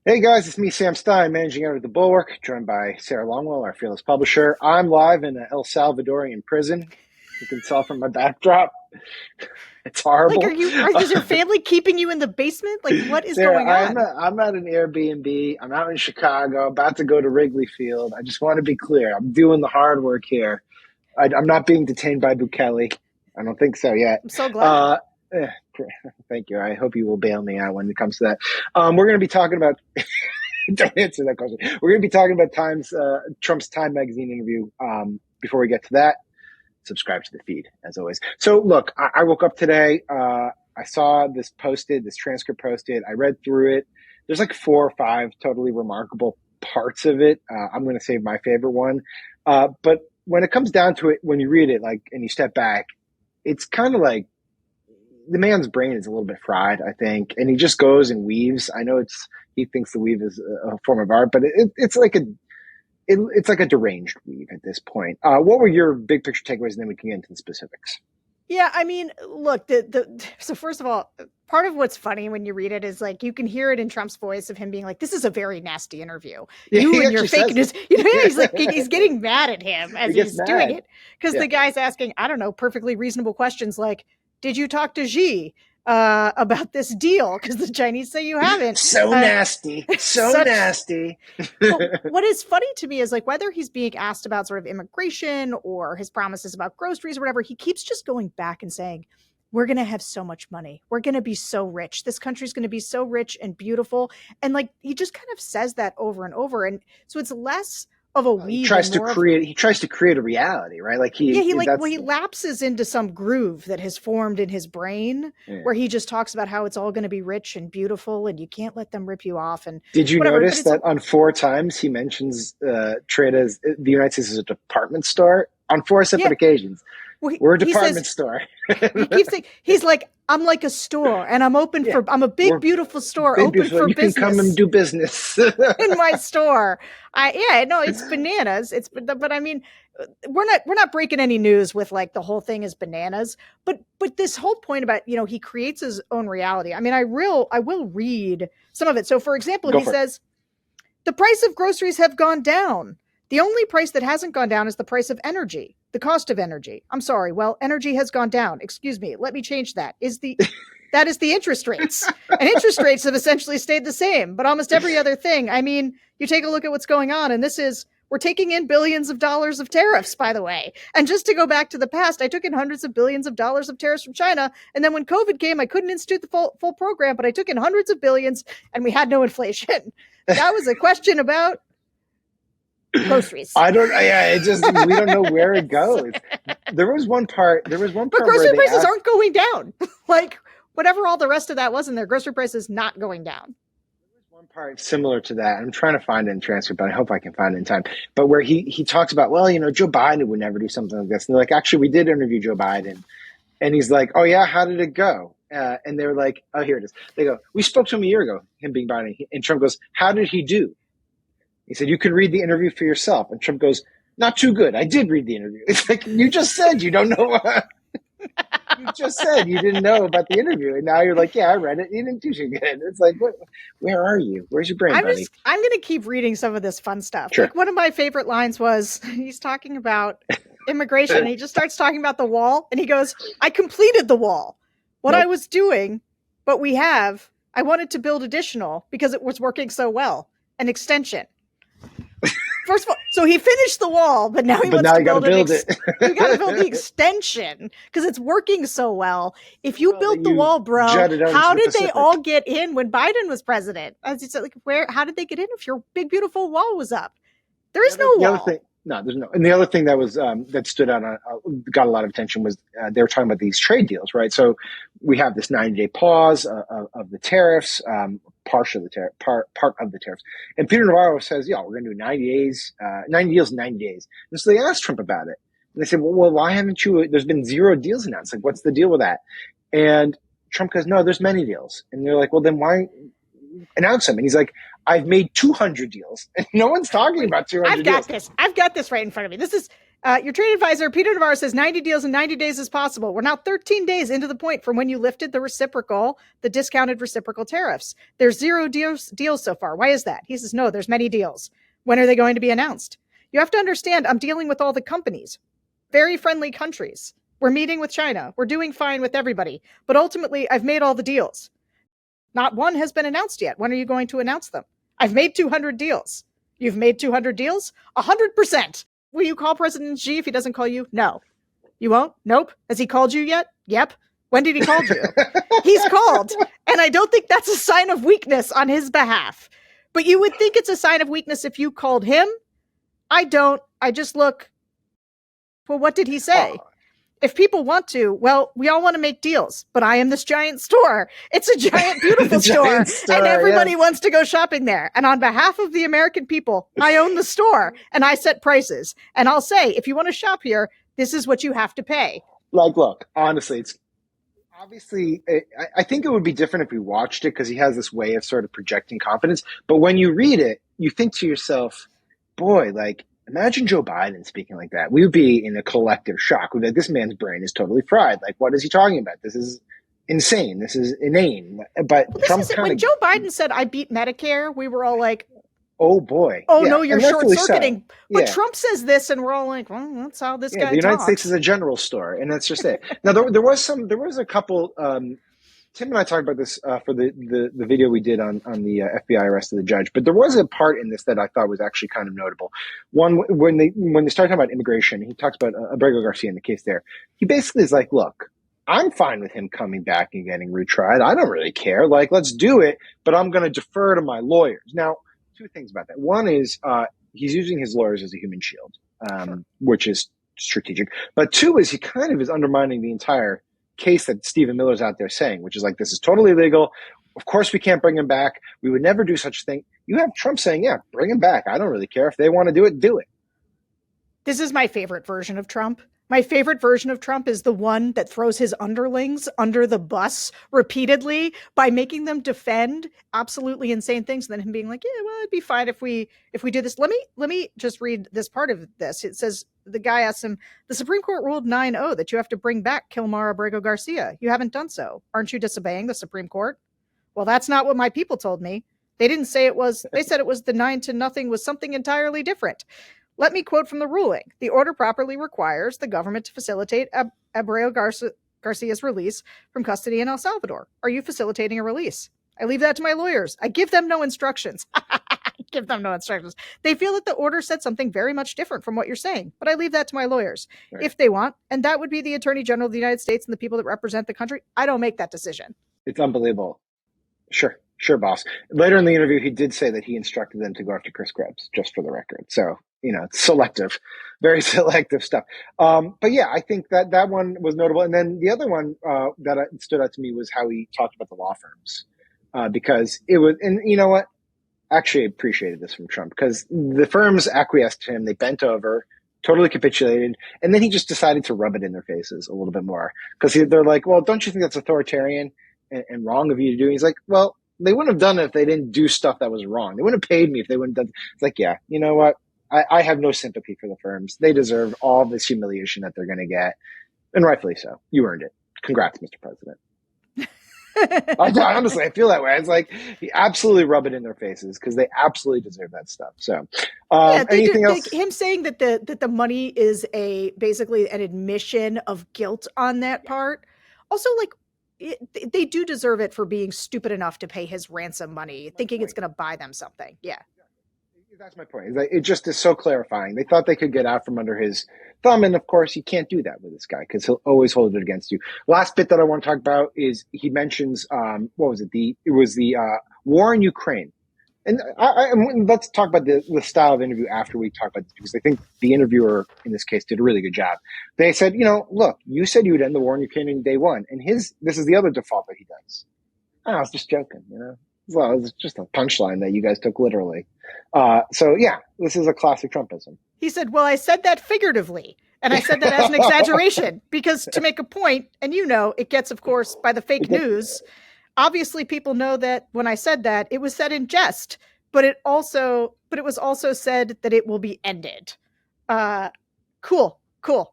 Hey guys, it's me, Sam Stein, managing editor of the Bulwark, joined by Sarah Longwell, our fearless publisher. I'm live in a El Salvadorian prison. You can tell from my backdrop. It's Like, horrible. is your family keeping you in the basement? Like, what is Sarah, going I'm on? at, I'm at an Airbnb. I'm out in Chicago, about to go to Wrigley Field. I just want to be clear. I'm doing the hard work here. I'm not being detained by Bukele. I don't think so yet. I'm so glad. Uh, eh, Thank you. I hope you will bail me out when it comes to that. We're going to be talking about don't answer that question. We're going to be talking about Trump's Time magazine interview. Before we get to that, subscribe to the feed as always. So look, I woke up today. I saw this transcript posted. I read through it. There's like 4 or 5 totally remarkable parts of it. I'm going to save my favorite one. But when it comes down to it, when you read it, and you step back, it's kind of like the man's brain is a little bit fried, I think, and he just goes and weaves. I know he thinks the weave is a form of art, but it's like a deranged weave at this point. What were your big picture takeaways, and then we can get into the specifics. Yeah, I mean, look, so first of all, part of what's funny when you read it is like you can hear it in Trump's voice of him being like, "This is a very nasty interview. Yeah, You he and your actually fake says news." it. Yeah, he's getting mad at him as He gets he's doing mad. it because Yeah. the guy's asking, I don't know, perfectly reasonable questions like, "Did you talk to Xi about this deal?" Because the Chinese say you haven't. So nasty. So Such nasty. But what is funny to me is like whether he's being asked about sort of immigration or his promises about groceries or whatever, he keeps just going back and saying, we're going to have so much money. We're going to be so rich. This country's going to be so rich and beautiful. And like he just kind of says that over and over. And so it's less of a weave and more of He tries to create a reality, right? Like yeah, he that's he lapses into some groove that has formed in his brain yeah. where he just talks about how it's all going to be rich and beautiful and you can't let them rip you off and Did you whatever. But notice it's that on 4 times he mentions trade as the United States as a department store on 4 separate yeah. occasions? Well, We're a he department says store. he keeps saying he's like I'm like a store and Yeah, I'm a big we're beautiful store big open beautiful. for You can come and business do business. in my store. I no, it's bananas. But I mean, we're not breaking any news with like the whole thing is bananas. But this whole point about he creates his own reality. I mean, I will read some of it. So for example, Go he for it. says the price of groceries have gone down. The only price that hasn't gone down is the price of energy, the cost of energy. I'm sorry. Well, energy has gone down. Excuse me. Let me change that. That is the interest rates. And interest rates have essentially stayed the same, but almost every other thing. I mean, you take a look at what's going on, and we're taking in billions of dollars of tariffs, by the way. And just to go back to the past, I took in hundreds of billions of dollars of tariffs from China. And then when COVID came, I couldn't institute the full program, but I took in hundreds of billions and we had no inflation. That was a question about groceries. I don't. Yeah, it just we don't know where it goes. There was one part. There was one But part where grocery they prices asked. aren't going down. Like whatever all the rest of that was in there, grocery prices not going down. One part similar to that. I'm trying to find it in transcript, but I hope I can find it in time. But where he talks about, well, Joe Biden would never do something like this. And they're like, actually, we did interview Joe Biden, and he's like, oh yeah, how did it go? And they're like, oh, here it is. They go, we spoke to him a year ago, him being Biden, and Trump goes, how did he do? He said, you can read the interview for yourself. And Trump goes, not too good. I did read the interview. It's like, you just said you don't know. You just said you didn't know about the interview. And now you're like, yeah, I read it. You didn't do too good. It's like, where are you? Where's your brain, buddy? I'm going to keep reading some of this fun stuff. Sure. Like one of my favorite lines was he's talking about immigration and he just starts talking about the wall and he goes, I completed the wall. What Nope. I was doing, I wanted to build additional because it was working so well. An extension. First of all, so he finished the wall, but now he wants to build it. You got to build the extension because it's working so well. If you built the wall, bro, how did they all get in when Biden was president? As you said, like how did they get in if your big beautiful wall was up? There is no wall. No, there's no. And the other thing that was that stood out, got a lot of attention was they were talking about these trade deals, right? So we have this 90-day pause of the tariffs, part of the tariffs. And Peter Navarro says, "Yeah, we're going to do 90 days, 90 deals in 90 days." And so they asked Trump about it, and they said, "Well, why haven't you? There's been 0 deals announced. Like, what's the deal with that?" And Trump goes, "No, there's many deals." And they're like, "Well, then why announce them?" And he's like, I've made 200 deals, and no one's talking about 200 I've got deals. this. I've got this right in front of me. This is Your trade advisor, Peter Navarro, says 90 deals in 90 days is possible. We're now 13 days into the point from when you lifted the discounted reciprocal tariffs. There's 0 deals so far. Why is that? He says, no, there's many deals. When are they going to be announced? You have to understand, I'm dealing with all the companies, very friendly countries. We're meeting with China. We're doing fine with everybody. But ultimately, I've made all the deals. Not one has been announced yet. When are you going to announce them? I've made 200 deals. You've made 200 deals? 100%. Will you call President Xi if he doesn't call you? No. You won't? Nope. Has he called you yet? Yep. When did he call you? He's called. And I don't think that's a sign of weakness on his behalf. But you would think it's a sign of weakness if you called him. I don't. I just look. Well, what did he say? If people want to, well, we all want to make deals, but I am this giant store. It's a giant, beautiful store, and everybody wants to go shopping there. And on behalf of the American people, I own the store, and I set prices. And I'll say, if you want to shop here, this is what you have to pay. Like, look, honestly, it's obviously, I think it would be different if we watched it because he has this way of sort of projecting confidence. But when you read it, you think to yourself, boy, like, imagine Joe Biden speaking like that. We would be in a collective shock. We'd be like, this man's brain is totally fried. Like, what is he talking about? This is insane. This is inane. But Trump when Joe Biden said, I beat Medicare, we were all like, oh, boy. Oh, no, you're short-circuiting. So. But Trump says this, and we're all like, well, that's how this guy talks. The United States is a general store, and that's just it. Now, there was a couple... Tim and I talked about this for the video we did on the FBI arrest of the judge, but there was a part in this that I thought was actually kind of notable. One, when they started talking about immigration, he talks about Abrego Garcia in the case there. He basically is like, look, I'm fine with him coming back and getting retried. I don't really care. Like, let's do it, but I'm going to defer to my lawyers. Now, 2 things about that. One is he's using his lawyers as a human shield, which is strategic. But 2 is he kind of is undermining the entire case that Stephen Miller's out there saying, which is like, this is totally illegal. Of course we can't bring him back. We would never do such a thing. You have Trump saying, yeah, bring him back. I don't really care. If they want to do it, do it. This is my favorite version of Trump. My favorite version of Trump is the one that throws his underlings under the bus repeatedly by making them defend absolutely insane things, and then him being like, yeah, well, it'd be fine if we do this. Let me just read this part of this. It says, the guy asks him, the Supreme Court ruled 9-0 that you have to bring back Kilmar Abrego Garcia. You haven't done so. Aren't you disobeying the Supreme Court? Well, that's not what my people told me. They didn't say it was. They said it was the 9-0 was something entirely different. Let me quote from the ruling. The order properly requires the government to facilitate Abrego Garcia's release from custody in El Salvador. Are you facilitating a release? I leave that to my lawyers. I give them no instructions. Give them no instructions. They feel that the order said something very much different from what you're saying, but I leave that to my lawyers. Right. If they want, and that would be the Attorney General of the United States and the people that represent the country. I don't make that decision. It's unbelievable. Sure, boss. Later in the interview, he did say that he instructed them to go after Chris Krebs, just for the record. So, it's selective, very selective stuff. But yeah, I think that one was notable. And then the other one that stood out to me was how he talked about the law firms, because it was, and you know what? Actually, I appreciated this from Trump because the firms acquiesced to him. They bent over, totally capitulated. And then he just decided to rub it in their faces a little bit more because they're like, well, don't you think that's authoritarian and wrong of you to do? And he's like, well, they wouldn't have done it if they didn't do stuff that was wrong. They wouldn't have paid me if they wouldn't have done. It's like, yeah, you know what? I have no sympathy for the firms. They deserve all this humiliation that they're going to get. And rightfully so. You earned it. Congrats, Mr. President. Honestly, I feel that way. It's like you absolutely rub it in their faces because they absolutely deserve that stuff. So, anything else? Him saying that the money is basically an admission of guilt on that part. Also, like, they do deserve it for being stupid enough to pay his ransom money, thinking it's going to buy them something. Yeah. That's my point. It just is so clarifying. They thought they could get out from under his thumb. And of course, you can't do that with this guy because he'll always hold it against you. Last bit that I want to talk about is he mentions, what was it? It was the war in Ukraine. And let's talk about the style of interview after we talk about this, because I think the interviewer in this case did a really good job. They said, look, you said you would end the war in Ukraine in day one. And this is the other default that he does. I was just joking, Well, it's just a punchline that you guys took literally. So yeah, this is a classic Trumpism. He said, well, I said that figuratively. And I said that as an exaggeration because to make a point, and it gets, of course, by the fake news. Obviously, people know that when I said that, it was said in jest, but it was also said that it will be ended. Cool. Yeah,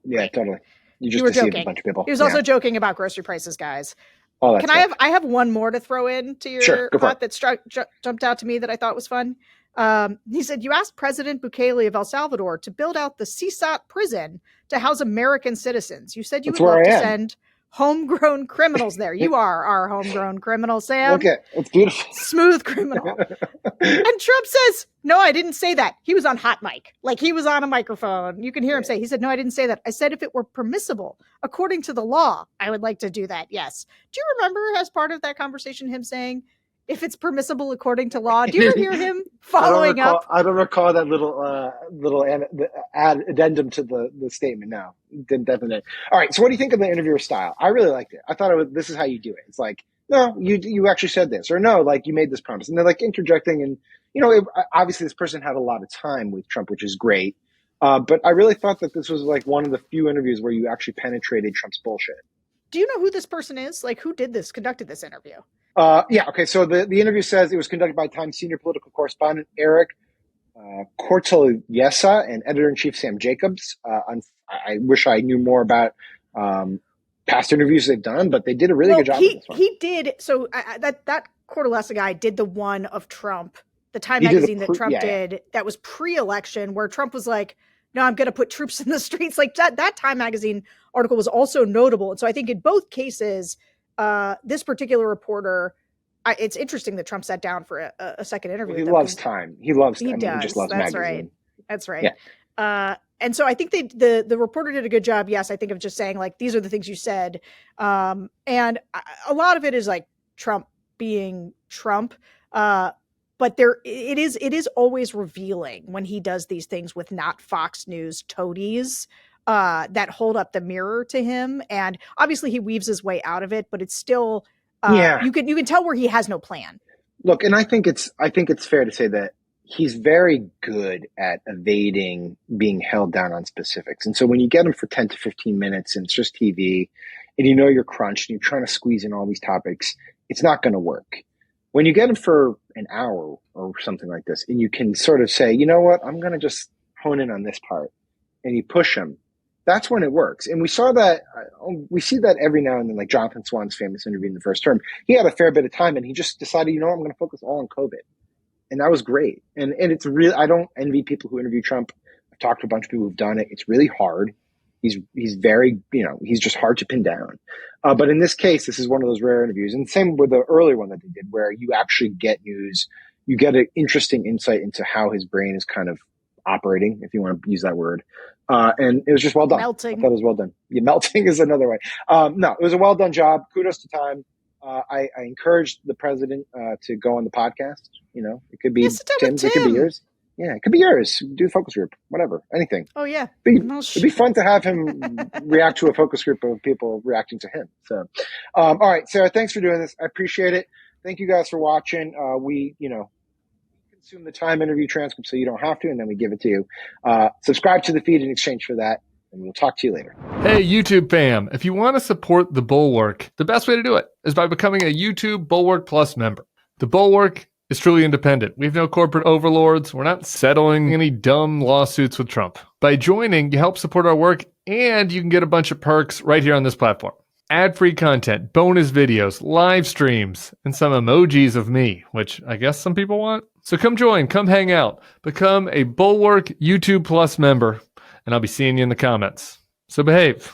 Great. totally. You just You were deceived joking. a bunch of people. He was Yeah. also joking about grocery prices, guys. Oh, that's Can I have one more to throw in to Sure, your go for thought that jumped out to me that I thought was fun? He said, you asked President Bukele of El Salvador to build out the CSAT prison to house American citizens. You said you That's would love where I to am. send homegrown criminals there. You are our homegrown criminal, Sam. Okay, it's beautiful. Smooth criminal. And Trump says, no, I didn't say that. He was on hot mic. Like he was on a microphone. You can hear him say, he said, no, I didn't say that. I said if it were permissible, according to the law, I would like to do that. Yes. Do you remember as part of that conversation him saying, if it's permissible according to law? Do you ever hear him following up? I don't recall that little addendum to the statement. No, didn't definitely. All right. So, what do you think of the interviewer style? I really liked it. I thought this is how you do it. It's like, no, you actually said this, or no, like you made this promise, and they're like interjecting, and obviously this person had a lot of time with Trump, which is great. But I really thought that this was like one of the few interviews where you actually penetrated Trump's bullshit. Do you know who this person is? Like, who conducted this interview? Yeah. Okay. So the interview says it was conducted by Times senior political correspondent Eric Cortelyesa and editor-in-chief Sam Jacobs. I wish I knew more about past interviews they've done, but they did a really good job with this one. He did. So that Cortelyesa guy did the one of Trump, the Time magazine that Trump did that was pre-election, where Trump was like, no, I'm going to put troops in the streets. Like that Time magazine article was also notable. And so I think in both cases, this particular reporter, it's interesting that Trump sat down for a second interview. Well, he loves Time. He loves. He just loves That's magazine. Right. That's right. Yeah. And so I think the reporter did a good job. Yes, I think of just saying like these are the things you said, and a lot of it is like Trump being Trump. But it is always revealing when he does these things with not Fox News toadies that hold up the mirror to him, and obviously he weaves his way out of it. But it's still. You can tell where he has no plan. Look, and I think it's fair to say that he's very good at evading being held down on specifics. And so when you get him for 10 to 15 minutes and it's just TV and you're crunched and you're trying to squeeze in all these topics, it's not going to work. When you get him for an hour or something like this and you can sort of say, you know what, I'm going to just hone in on this part, and you push him, that's when it works. And we see that every now and then, like Jonathan Swan's famous interview in the first term. He had a fair bit of time and he just decided, I'm going to focus all on COVID. And that was great. And it's really, I don't envy people who interview Trump. I've talked to a bunch of people who've done it. It's really hard. He's very, he's just hard to pin down. But in this case, this is one of those rare interviews. And same with the earlier one that they did, where you actually get news, you get an interesting insight into how his brain is kind of operating, if you want to use that word. And it was just well done. Melting. I thought it was well done. Yeah, melting is another way. No, it was a well done job. Kudos to Time. I encouraged the president to go on the podcast. It could be Tim's, it could be yours. Yeah, it could be yours. Do a focus group, whatever, anything. Oh, yeah. It'd be fun to have him react to a focus group of people reacting to him. So, all right, Sarah, thanks for doing this. I appreciate it. Thank you guys for watching. We consume the Time interview transcript so you don't have to, and then we give it to you. Subscribe to the feed in exchange for that, and we'll talk to you later. Hey, YouTube fam. If you want to support the Bulwark, the best way to do it is by becoming a YouTube Bulwark Plus member. The Bulwark is truly independent. We have no corporate overlords. We're not settling any dumb lawsuits with Trump. By joining, you help support our work, and you can get a bunch of perks right here on this platform. Ad-free content, bonus videos, live streams, and some emojis of me, which I guess some people want. So come join, come hang out, become a Bulwark YouTube Plus member, and I'll be seeing you in the comments. So behave.